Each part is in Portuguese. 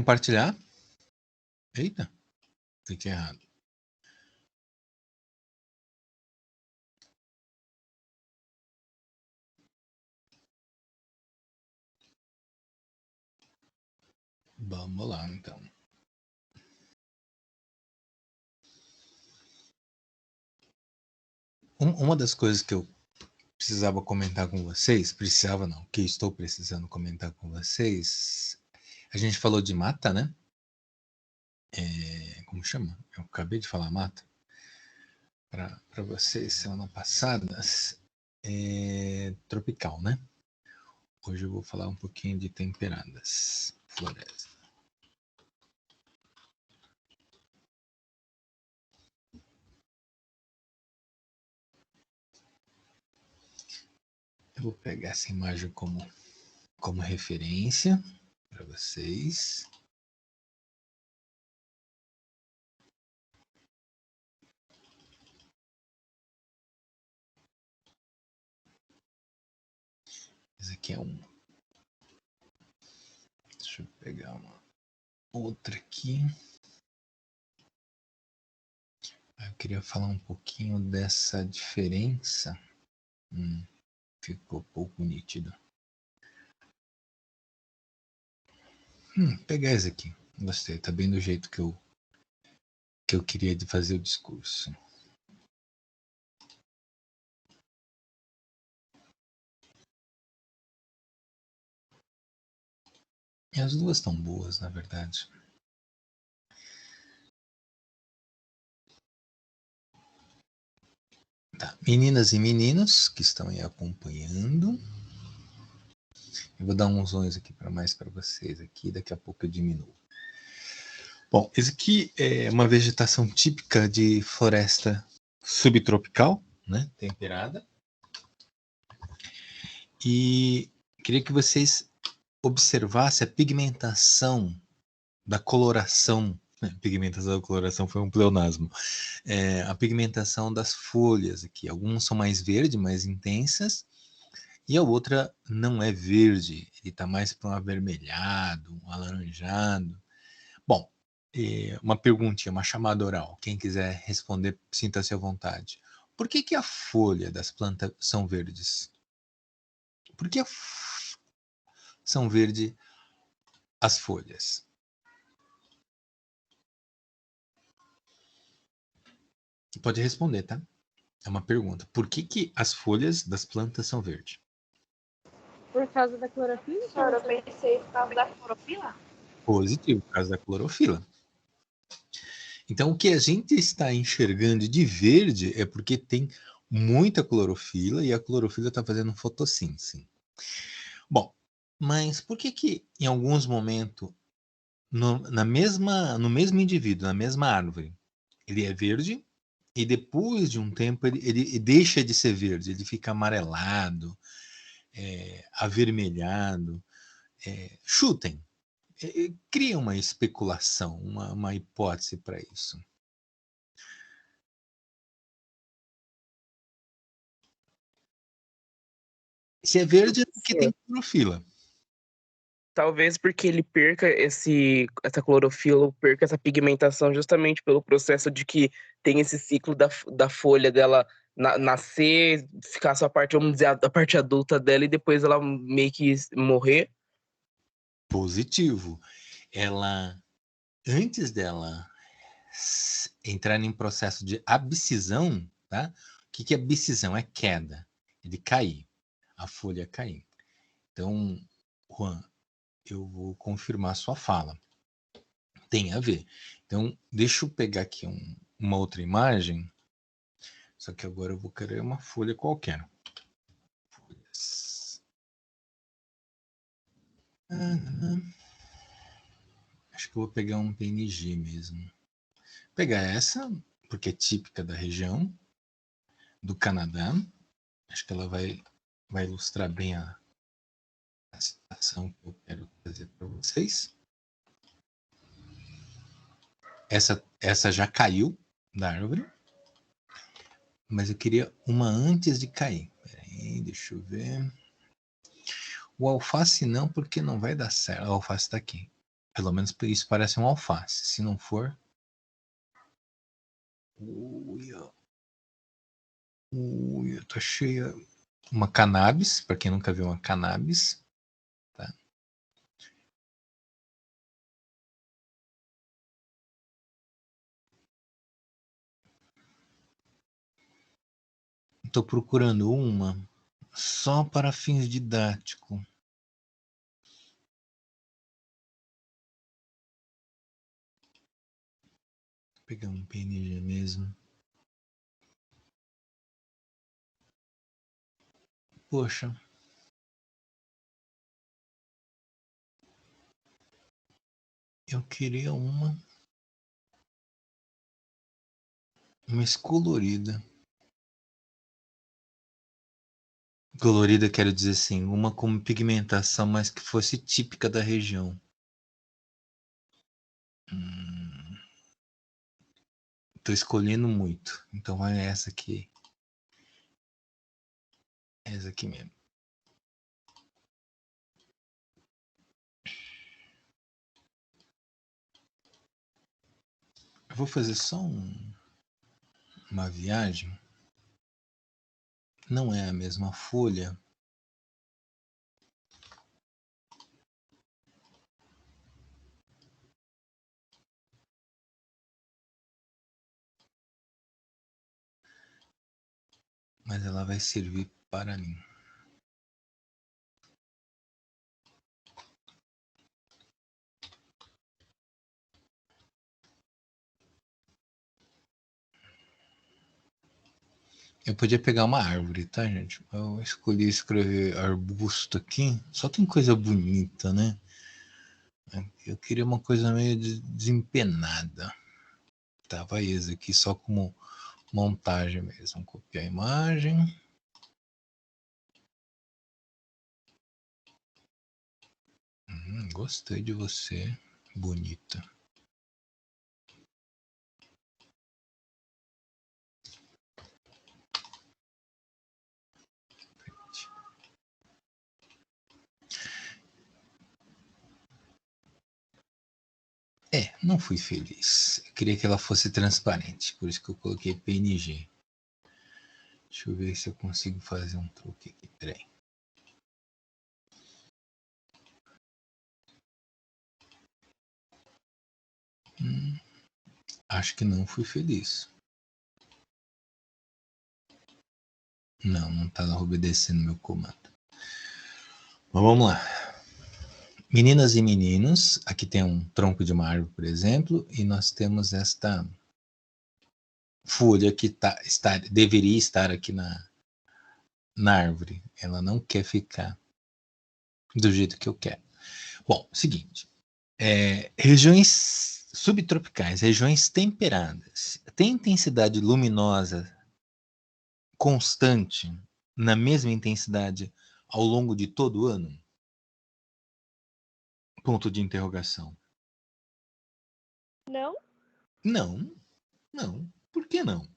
compartilhar? Eita, cliquei errado. Vamos lá, então. Uma das coisas que eu precisava comentar com vocês, precisava não, que estou precisando comentar com vocês, a gente falou de mata, né? Como chama? Eu acabei de falar mata. Para vocês, semana passada, tropical, né? Hoje eu vou falar um pouquinho de temperadas, floresta. Eu vou pegar essa imagem como referência para vocês. Esse aqui é um. Deixa eu pegar uma outra aqui. Eu queria falar um pouquinho dessa diferença. Ficou pouco nítido. Pegar esse aqui. Gostei. Tá bem do jeito que eu queria de fazer o discurso. E as duas estão boas, na verdade. Tá. Meninas e meninos que estão aí acompanhando. Eu vou dar uns zones aqui para vocês aqui, daqui a pouco eu diminuo. Bom, esse aqui é uma vegetação típica de floresta subtropical, né, temperada. E queria que vocês observassem a pigmentação da coloração. Pigmentação da coloração foi um pleonasmo. A pigmentação das folhas aqui. Algumas são mais verde, mais intensas, e a outra não é verde. Ele está mais para um avermelhado, um alaranjado. Bom, uma perguntinha, uma chamada oral. Quem quiser responder, sinta-se à vontade. Por que a folha das plantas são verdes? Por que são verdes as folhas? Pode responder, tá? É uma pergunta. Por que as folhas das plantas são verdes? Por causa da clorofila? Senhora, eu pensei por causa da clorofila. Positivo, por causa da clorofila. Então, o que a gente está enxergando de verde é porque tem muita clorofila e a clorofila está fazendo fotossíntese. Bom, mas por que em alguns momentos, no mesmo indivíduo, na mesma árvore, ele é verde e depois de um tempo ele deixa de ser verde, ele fica amarelado, avermelhado? Chutem. Cria uma especulação, uma hipótese para isso. Se é verde é porque tem clorofila. Talvez porque ele perca essa clorofila, perca essa pigmentação justamente pelo processo de que tem esse ciclo da folha dela nascer, ficar só a parte, vamos dizer, a parte adulta dela e depois ela meio que morrer. Positivo. Antes dela entrar em processo de abscisão, tá? O que é abscisão? É queda, ele cair, a folha cair. Então, Juan, eu vou confirmar sua fala. Tem a ver. Então, deixa eu pegar aqui uma outra imagem, só que agora eu vou querer uma folha qualquer. Folhas. Acho que eu vou pegar um PNG mesmo. Vou pegar essa, porque é típica da região do Canadá. Acho que ela vai ilustrar bem a situação que eu quero trazer para vocês. Essa já caiu da árvore, mas eu queria uma antes de cair. Peraí, deixa eu ver. O alface não, porque não vai dar certo. O alface está aqui. Pelo menos isso parece um alface. Se não for... Uia. Uia, tá cheia. Uma cannabis, para quem nunca viu uma cannabis. Tá? Estou procurando uma só para fins didáticos. Vou pegar um PNG mesmo. Poxa. Eu queria uma colorida. Colorida quero dizer assim, uma com pigmentação, mas que fosse típica da região. Tô escolhendo muito. Então vai essa aqui. Essa aqui mesmo. Eu vou fazer só uma viagem. Não é a mesma folha. Mas ela vai servir para mim. Eu podia pegar uma árvore, tá, gente? Eu escolhi escrever arbusto aqui. Só tem coisa bonita, né? Eu queria uma coisa meio desempenada. Tava esse aqui só como montagem mesmo. Copiar a imagem. Gostei de você, bonita. Não fui feliz. Eu queria que ela fosse transparente, por isso que eu coloquei PNG. Deixa eu ver se eu consigo fazer um truque aqui. Peraí. Acho que não fui feliz. Não está obedecendo meu comando. Mas vamos lá. Meninas e meninos, aqui tem um tronco de uma árvore, por exemplo, e nós temos esta folha que deveria estar aqui na árvore. Ela não quer ficar do jeito que eu quero. Bom, seguinte. Regiões subtropicais, regiões temperadas, tem intensidade luminosa constante, na mesma intensidade ao longo de todo o ano? Ponto de interrogação. Não? Não, não. Por que não?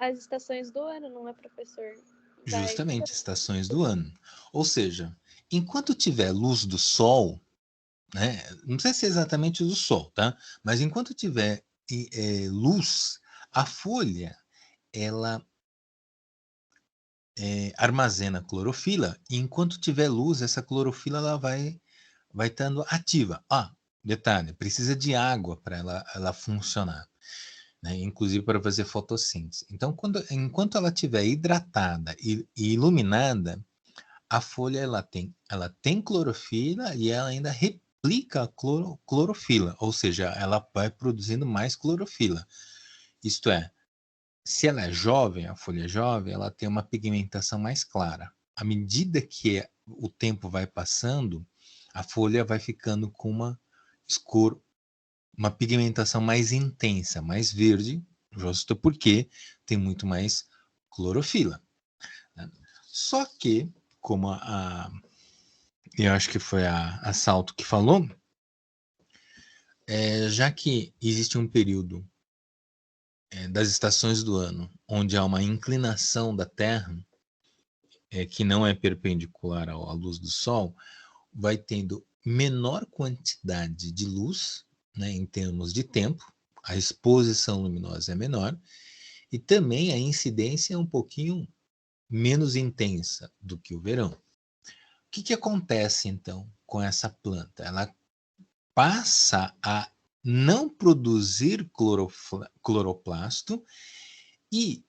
As estações do ano, não é, professor? Justamente, estações do ano. Ou seja, enquanto tiver luz do sol, né? Não precisa ser exatamente do sol, tá? Mas enquanto tiver luz, a folha ela armazena clorofila e enquanto tiver luz, essa clorofila ela vai estando ativa. Detalhe, precisa de água para ela funcionar, né? Inclusive para fazer fotossíntese. Então, enquanto ela estiver hidratada e iluminada, a folha ela tem clorofila e ela ainda replica a clorofila, ou seja, ela vai produzindo mais clorofila. Isto é, se ela é jovem, a folha é jovem, ela tem uma pigmentação mais clara. À medida que o tempo vai passando, a folha vai ficando com uma pigmentação mais intensa, mais verde, justo porque tem muito mais clorofila, né? Só que, como eu acho que foi a Salto que falou, já que existe um período das estações do ano onde há uma inclinação da Terra, que não é perpendicular à luz do Sol, vai tendo menor quantidade de luz, né, em termos de tempo, a exposição luminosa é menor, e também a incidência é um pouquinho menos intensa do que o verão. O que acontece, então, com essa planta? Ela passa a não produzir cloroplasto e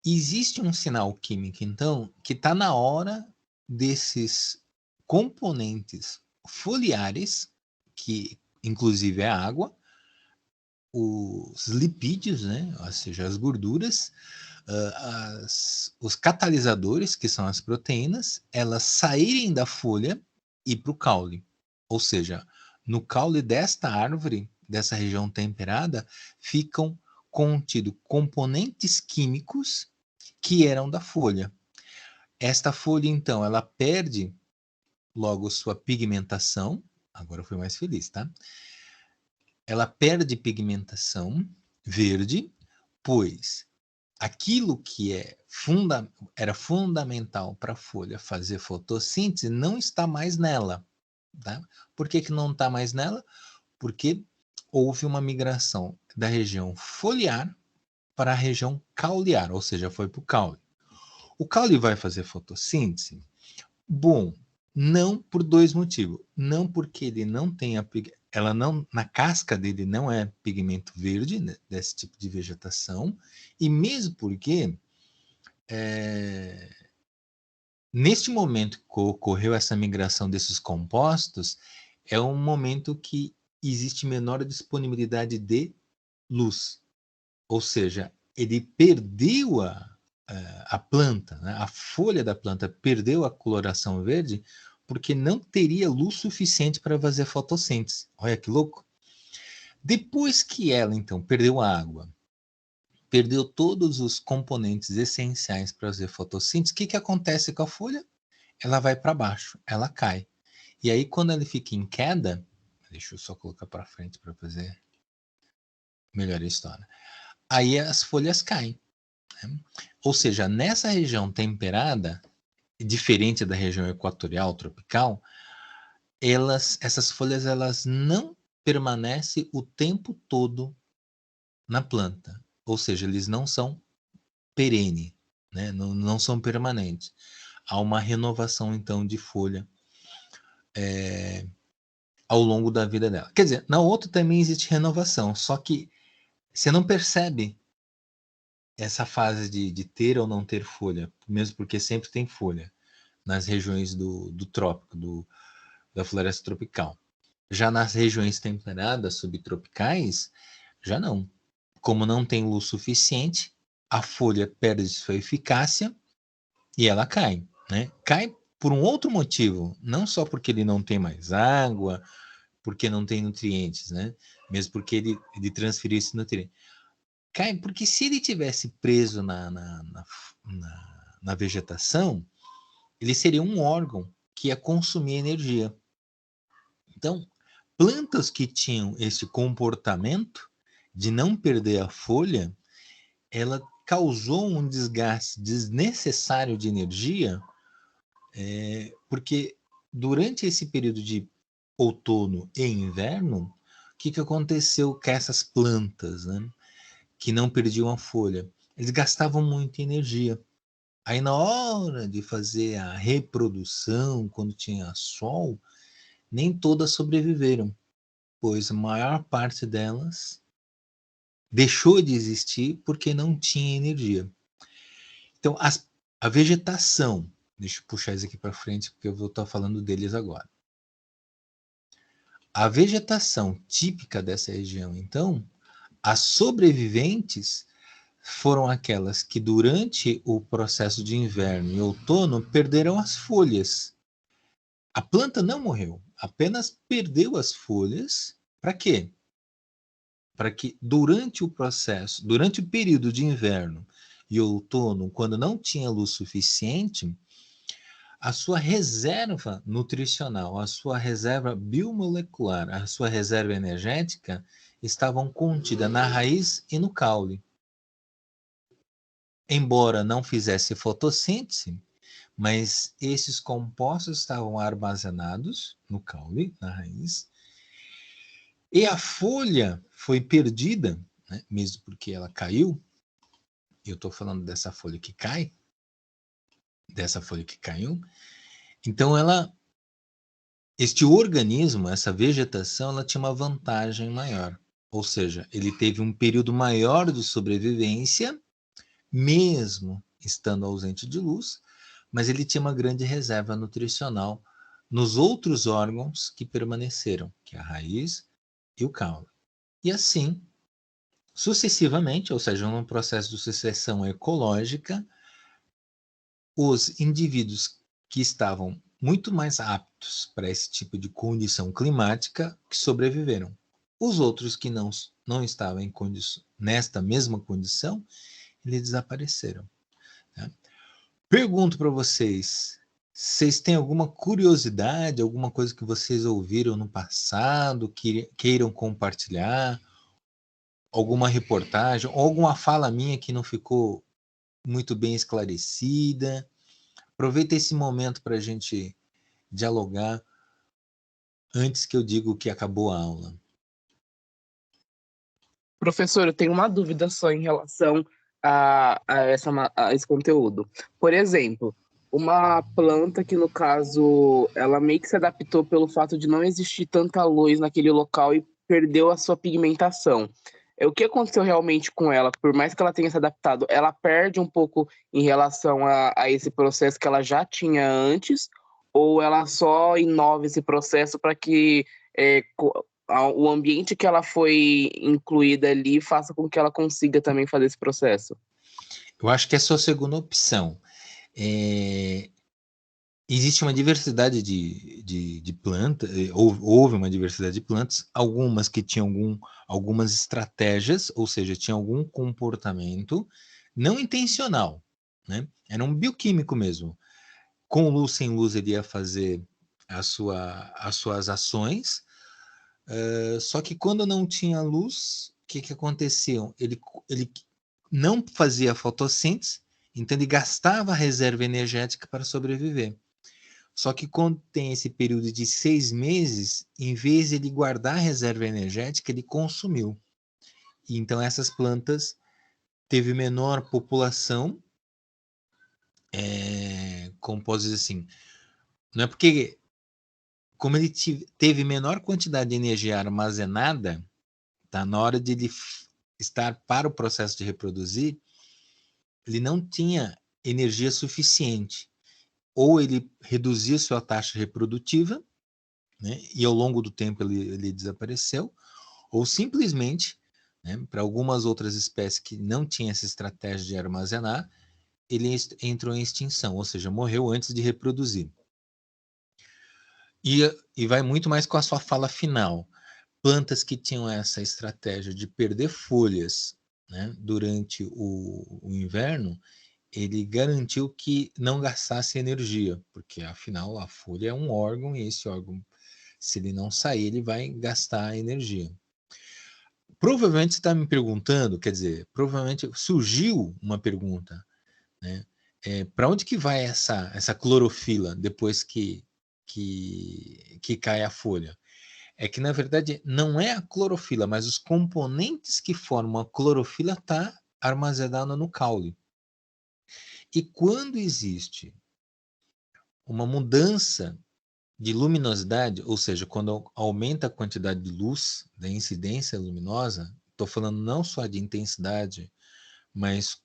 existe um sinal químico, então, que está na hora desses componentes foliares, que inclusive é a água, os lipídios, né, ou seja, as gorduras, os catalisadores, que são as proteínas, elas saírem da folha e ir para o caule. Ou seja, no caule desta árvore, dessa região temperada, ficam contidos componentes químicos que eram da folha. Esta folha, então, ela perde logo sua pigmentação. Agora eu fui mais feliz, tá? Ela perde pigmentação verde, pois aquilo que era fundamental para a folha fazer fotossíntese não está mais nela. Tá? Por que não está mais nela? Porque houve uma migração da região foliar para a região cauliar, ou seja, foi para o caule. O caule vai fazer fotossíntese? Bom, não por dois motivos. Não porque ele não tem ela não, na casca dele não é pigmento verde, né, desse tipo de vegetação, e mesmo porque neste momento que ocorreu essa migração desses compostos, é um momento que existe menor disponibilidade de luz. Ou seja, ele perdeu a planta, né? A folha da planta perdeu a coloração verde porque não teria luz suficiente para fazer fotossíntese. Olha que louco! Depois que ela, então, perdeu a água, perdeu todos os componentes essenciais para fazer fotossíntese, o que acontece com a folha? Ela vai para baixo, ela cai. E aí, quando ela fica em queda, deixa eu só colocar para frente para fazer melhor a história. Aí as folhas caem. Né? Ou seja, nessa região temperada, diferente da região equatorial, tropical, essas folhas elas não permanecem o tempo todo na planta. Ou seja, eles não são perenes, né? Não são permanentes. Há uma renovação, então, de folha ao longo da vida dela. Quer dizer, na outra também existe renovação, só que você não percebe essa fase de ter ou não ter folha, mesmo porque sempre tem folha nas regiões do trópico, da floresta tropical. Já nas regiões temperadas, subtropicais, já não. Como não tem luz suficiente, a folha perde sua eficácia e ela cai. Né? Cai por um outro motivo, não só porque ele não tem mais água, porque não tem nutrientes, né? Mesmo porque ele transferiu esse nutriente. Cai porque se ele tivesse preso na vegetação, ele seria um órgão que ia consumir energia. Então, plantas que tinham esse comportamento de não perder a folha, ela causou um desgaste desnecessário de energia, porque durante esse período de outono e inverno, o que aconteceu com essas plantas, né, que não perdiam a folha? Eles gastavam muita energia. Aí, na hora de fazer a reprodução, quando tinha sol, nem todas sobreviveram, pois a maior parte delas deixou de existir porque não tinha energia. Então, a vegetação, deixa eu puxar isso aqui para frente, porque eu vou estar falando deles agora. A vegetação típica dessa região, então, as sobreviventes foram aquelas que durante o processo de inverno e outono perderam as folhas. A planta não morreu, apenas perdeu as folhas. Para quê? Para que durante o processo, durante o período de inverno e outono, quando não tinha luz suficiente, a sua reserva nutricional, a sua reserva biomolecular, a sua reserva energética estavam contidas na raiz e no caule. Embora não fizesse fotossíntese, mas esses compostos estavam armazenados no caule, na raiz, e a folha foi perdida, né, mesmo porque ela caiu. Eu estou falando dessa folha que cai, dessa folha que caiu. Então, este organismo, essa vegetação, ela tinha uma vantagem maior. Ou seja, ele teve um período maior de sobrevivência, mesmo estando ausente de luz, mas ele tinha uma grande reserva nutricional nos outros órgãos que permaneceram, que é a raiz e o caule. E assim, sucessivamente, ou seja, num processo de sucessão ecológica, os indivíduos que estavam muito mais aptos para esse tipo de condição climática que sobreviveram. Os outros que não estavam nesta mesma condição, eles desapareceram. Né? Pergunto para vocês têm alguma curiosidade, alguma coisa que vocês ouviram no passado, que queiram compartilhar? Alguma reportagem, ou alguma fala minha que não ficou muito bem esclarecida? Aproveita esse momento para a gente dialogar antes que eu diga que acabou a aula. Professor, eu tenho uma dúvida só em relação a esse conteúdo. Por exemplo, uma planta que, no caso, ela meio que se adaptou pelo fato de não existir tanta luz naquele local e perdeu a sua pigmentação. O que aconteceu realmente com ela? Por mais que ela tenha se adaptado, ela perde um pouco em relação a esse processo que ela já tinha antes, ou ela só inova esse processo para que o ambiente que ela foi incluída ali faça com que ela consiga também fazer esse processo? Eu acho que é a sua segunda opção. Existe uma diversidade de plantas, houve uma diversidade de plantas, algumas que tinham algumas estratégias, ou seja, tinham algum comportamento não intencional, né? Era um bioquímico mesmo. Com luz, sem luz, ele ia fazer as suas ações, só que quando não tinha luz, o que acontecia? Ele não fazia fotossíntese, então ele gastava a reserva energética para sobreviver. Só que quando tem esse período de 6 meses, em vez de ele guardar a reserva energética, ele consumiu. E então essas plantas teve menor população, como posso dizer assim, não é porque, como ele teve menor quantidade de energia armazenada, tá, na hora de ele estar para o processo de reproduzir, ele não tinha energia suficiente. Ou ele reduzia sua taxa reprodutiva, né, e ao longo do tempo ele desapareceu, ou simplesmente, né, para algumas outras espécies que não tinham essa estratégia de armazenar, ele entrou em extinção, ou seja, morreu antes de reproduzir. E vai muito mais com a sua fala final. Plantas que tinham essa estratégia de perder folhas, né, durante o inverno, ele garantiu que não gastasse energia, porque afinal a folha é um órgão e esse órgão, se ele não sair, ele vai gastar energia. Provavelmente você está me perguntando, quer dizer, provavelmente surgiu uma pergunta, né? Para onde que vai essa clorofila depois que cai a folha? É que, na verdade, não é a clorofila, mas os componentes que formam a clorofila está armazenado no caule. E quando existe uma mudança de luminosidade, ou seja, quando aumenta a quantidade de luz, da incidência luminosa, estou falando não só de intensidade, mas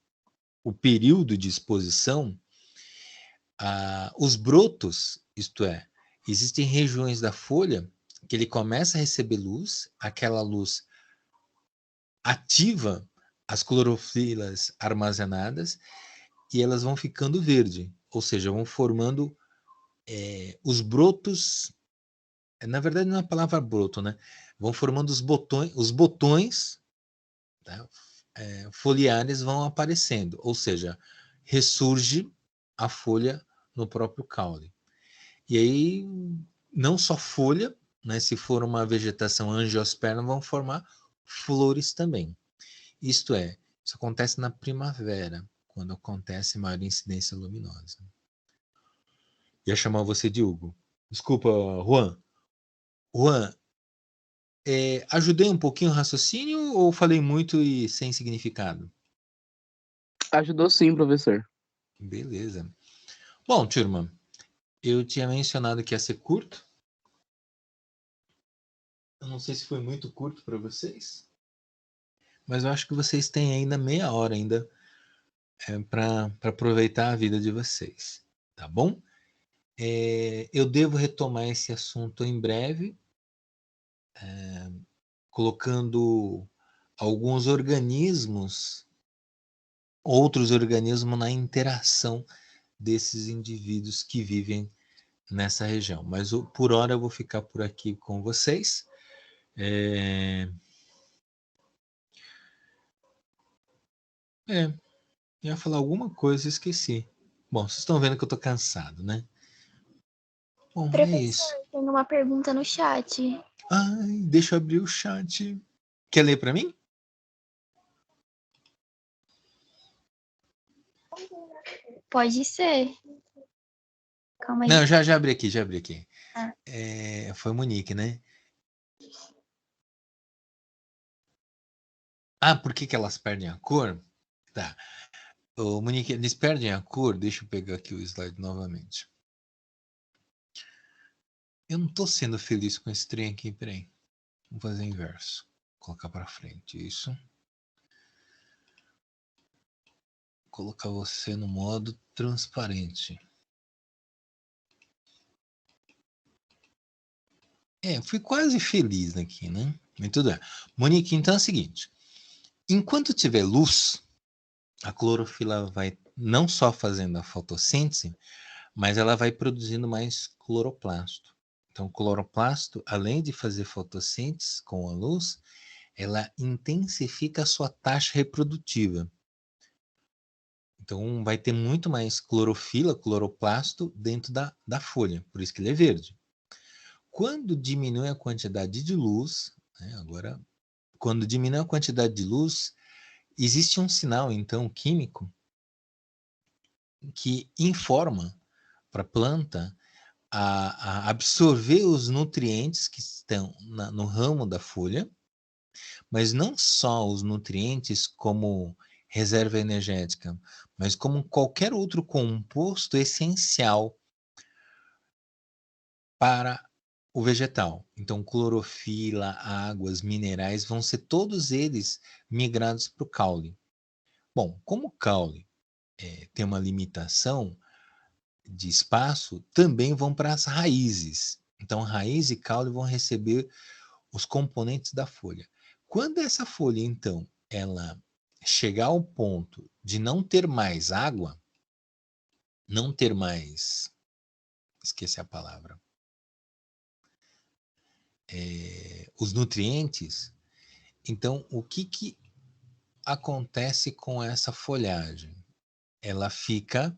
o período de exposição, os brotos, isto é, existem regiões da folha que ele começa a receber luz, aquela luz ativa as clorofilas armazenadas e elas vão ficando verde, ou seja, vão formando os brotos. Na verdade, não é a palavra broto, né? Vão formando os botões, tá? Foliares vão aparecendo, ou seja, ressurge a folha no próprio caule. E aí, não só folha, né? Se for uma vegetação angiosperma, vão formar flores também. Isto é, isso acontece na primavera, quando acontece maior incidência luminosa. Ia chamar você de Hugo. Desculpa, Juan. Juan, ajudei um pouquinho o raciocínio ou falei muito e sem significado? Ajudou sim, professor. Beleza. Bom, turma, eu tinha mencionado que ia ser curto. Eu não sei se foi muito curto para vocês, mas eu acho que vocês têm ainda meia hora ainda para aproveitar a vida de vocês, tá bom? Eu devo retomar esse assunto em breve, colocando alguns organismos, outros organismos na interação desses indivíduos que vivem nessa região. Mas por hora eu vou ficar por aqui com vocês. Ia falar alguma coisa e esqueci. Bom, vocês estão vendo que eu tô cansado, né? Bom, é isso. Professor, tem uma pergunta no chat. Ai, deixa eu abrir o chat. Quer ler para mim? Pode ser. Calma aí. Não, já abri aqui, já abri aqui. Ah. Foi Monique, né? Ah, por que elas perdem a cor? Tá. Ô, Monique, eles perdem a cor. Deixa eu pegar aqui o slide novamente. Eu não tô sendo feliz com esse trem aqui, peraí. Vamos fazer o inverso. Colocar para frente, isso. Colocar você no modo transparente. Fui quase feliz aqui, né? Mas tudo bem. Monique, então é o seguinte. Enquanto tiver luz, a clorofila vai não só fazendo a fotossíntese, mas ela vai produzindo mais cloroplasto. Então, o cloroplasto, além de fazer fotossíntese com a luz, ela intensifica a sua taxa reprodutiva. Então, vai ter muito mais clorofila, cloroplasto dentro da folha, por isso que ele é verde. Quando diminui a quantidade de luz, né, agora, quando diminui a quantidade de luz, existe um sinal, então, químico que informa para a planta a absorver os nutrientes que estão no ramo da folha, mas não só os nutrientes como reserva energética, mas como qualquer outro composto essencial para o vegetal. Então, clorofila, águas, minerais, vão ser todos eles migrados para o caule. Bom, como o caule tem uma limitação de espaço, também vão para as raízes. Então, raiz e caule vão receber os componentes da folha. Quando essa folha, então, ela chegar ao ponto de não ter mais água, não ter mais, esqueci a palavra, os nutrientes, então o que acontece com essa folhagem? Ela fica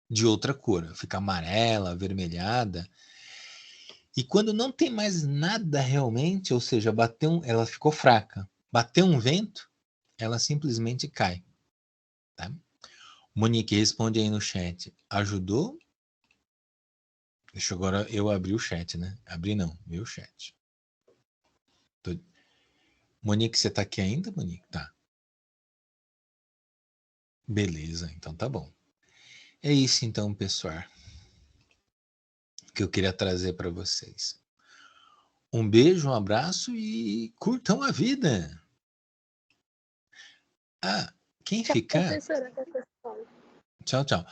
de outra cor, fica amarela, avermelhada. E quando não tem mais nada realmente, ou seja, ela ficou fraca, bateu um vento, ela simplesmente cai. Tá? Monique, responde aí no chat. Ajudou? Deixa agora eu abrir o chat, né? Abrir não, meu chat. Monique, você tá aqui ainda, Monique? Tá. Beleza, então tá bom. É isso então, pessoal, que eu queria trazer para vocês. Um beijo, um abraço e curtam a vida. Ah, quem ficar? Professora, Tchau, tchau.